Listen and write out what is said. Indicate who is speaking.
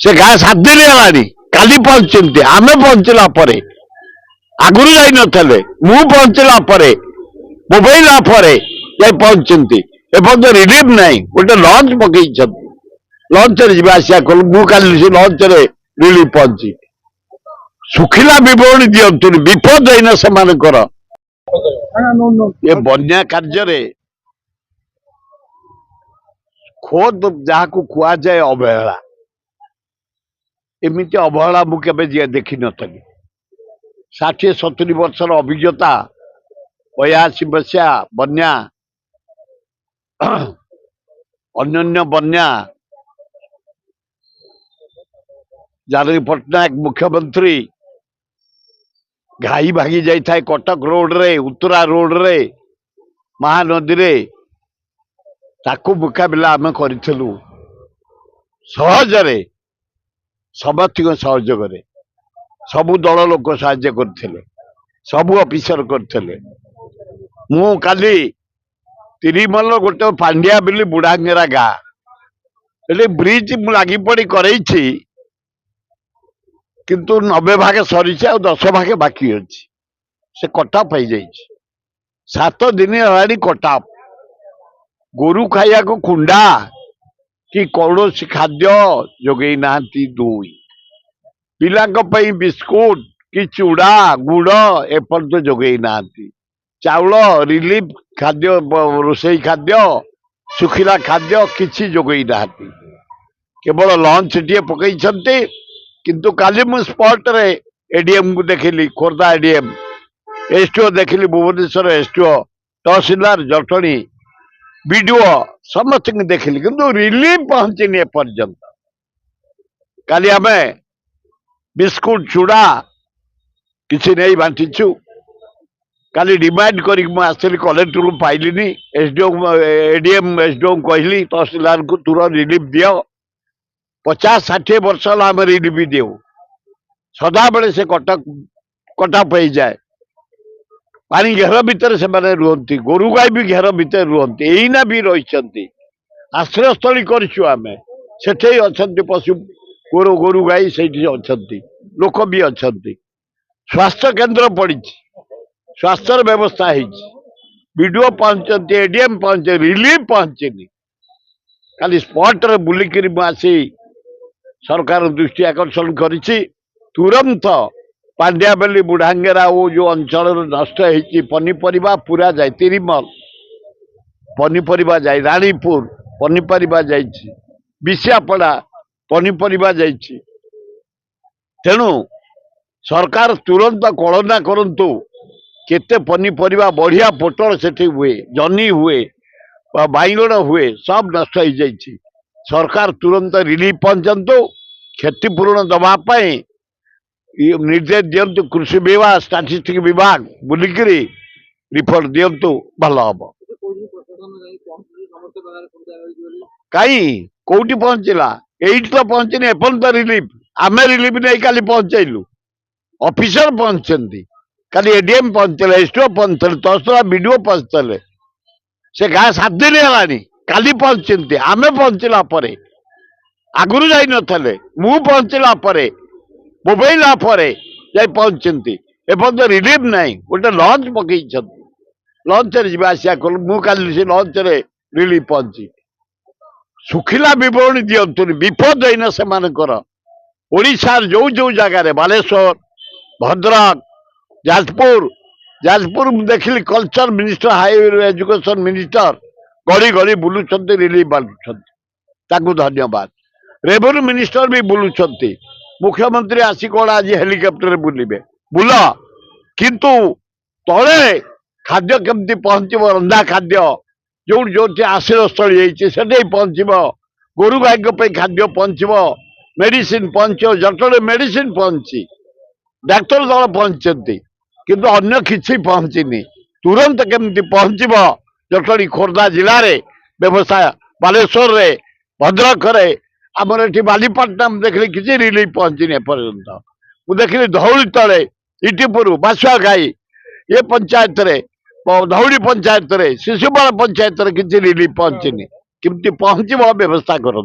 Speaker 1: से गाँ 7 दिन है काली पहुंचती आम पहुंचला आगुरी जाई नथले मु पहुंचला मोबाइल आफरे जाई पहुंचती एपर्यंत रिलीफ नहीं गोटे लंच पकई लंच रे आसिया कल मु काली से लंच रे रिलीफ पहुंची सुखिला विवरणी दिंतु विपद होना से ये बन्या कार्य खोद जहाँ को खुआ जाए अवहेला एमती अवहेला मुझे देखी नी 60-70 वर्षर अभिज्ञता 82 मसीहा बन्या अन्य बन्या जानवी पट्टनायक मुख्यमंत्री घाई भागी जाए कटक रोड रे उत्तरा रोड रे महानदी रे ताकू मुकाबिला आम करूँ सहजरे समर्थिक सहयोग सबु दल लोक साहाय्य करथिले सबु ऑफिसर करथिले मु काली तिरिमल गोटे पांड्या बिली बुढ़ांगेरा गाँ ब्रिज लगी पड़ी करैछि किंतु 90 भाग सरी 10 भाग बाकी अच्छी से कटअप हो जाइए 7 दिन है कटअप गोरु खाया को कुंडा कि कौन खाद्य जोगई ना 2 पिला बिस्कुट कि चूड़ा गुड़ एपर्त जोगई ना चाउल रिलीफ खाद्य रोसई खाद्य सुखिला खाद्य किसी जोगई ना केवल लंच टे पकई किंतु काली मु स्पॉट रे एडीएम को देखिली खोर्धा एडीएम एसटीओ देखिली भुवनेश्वर एसटीओ तहसीलदार जटणी बीडीओ समस्त देखिली किंतु रिलीफ पहुंचनी एपर्यंत काली आम बिस्कुट चूड़ा किसी नहीं बांटीचु काली डिमांड करी आसली कलेक्टर को पाइलिनी एसडीओ एडीएम एसडीओ कहली तहसीलदार को तुरंत रिलीफ दियो 50-60 वर्ष आम रिलीफ देव सदा बेले से कटअप हो जाए पानी घेर भितर से रुहती गोरु गाई भी घेर भितर रुहती एना भी रही आश्रयस्थली करें सेठे अच्छा पशु गोरु गाई से अच्छा लोक भी अच्छा स्वास्थ्य केन्द्र पड़ी स्वास्थ्य व्यवस्था वीडियो पहुंचती एडीएम पहुंचे रिलीफ पहुंचनी खाली स्पॉट रे बुलिकी आसी सरकार दृष्टि आकर्षण करिछि तुरंत पांड्याबेली बुढ़ांगेरा वो जो अंचल नष्ट होती पनीपरिया पूरा जाए तिरिमल पनीपरिया जाए रानीपुर पनीपरिया जाइछि विषापड़ा पनीपरिया जाइछि तेणु सरकार तुरंत कल्पना करंतु केते पनीपरिया बढ़िया पोटल सेठी हुए जनी हुए बाइगण हुए सब नष्ट हो जाइछि सरकार तुरंत रिलीफ पहुंचतु क्षतिपूरण दवाई निर्देश दिंतु कृषि विभाग स्टाटिस्टिक विभाग बुलिकी रिपोर्ट दिंतु भल हम कहीं कौटी पहुंचला एट तो पहुंचनी एपर्यंत रिलीफ आम रिलीफ नहीं काली पहुंचलु ऑफिसर पहुंचती काली एडीएम पहुंचले एसटीओ पहुंचले तहसीलदार बीडीओ पहुंचले से गाँ 7 दिन है काली पहुंचती आम पहुंचला आगुरी जाई नथले मु पहुंचला मोबाइल आफरे जाई पहुंचती एपर्यंत रिलीफ नहीं गोटे लंच पकई लंच रे आसिया कल मु काली से लंच रे रिलीफ पहुंची सुखिला विवरणी दिंतु विपद होना से ओडिशार जो जो जगार बालेश्वर भद्रक जाजपुर देखिली culture minister highway education minister गड़ी गड़ी बुलूं रिलीफ बांटुं धन्यवाद रेवेन्यू मिनिस्टर भी बुलूं मुख्यमंत्री आसी कौन आज हेलिकप्टर बुलिबे बुल किंतु तले खाद्य केमती पहुंचब रंधा खाद्य जो जो आश्रयस्थली से पहुंचब गोरु गाई खाद्य पहुंचब मेडिसिन पहुंचो जटले मेडिसिन पहुंची डाक्तर दल पहुंचती किंतु अन्य किसी पहुंचनी तुरंत केमती पहुंचब जटणी खोर्धा जिले में व्यवसाय बालेश्वर रे भद्रक रे आमर ये बालीपाटना देखिए किसी रिलीफ पहुंचनी एपर्यंत मुझे देखिली धौली तले इटीपुर बासुआ गाई ये पंचायत रे धौली पंचायत रे शिशुपाल पंचायत रे किसी रिलीफ पहुंचनी किमती पहुंचब व्यवस्था करो।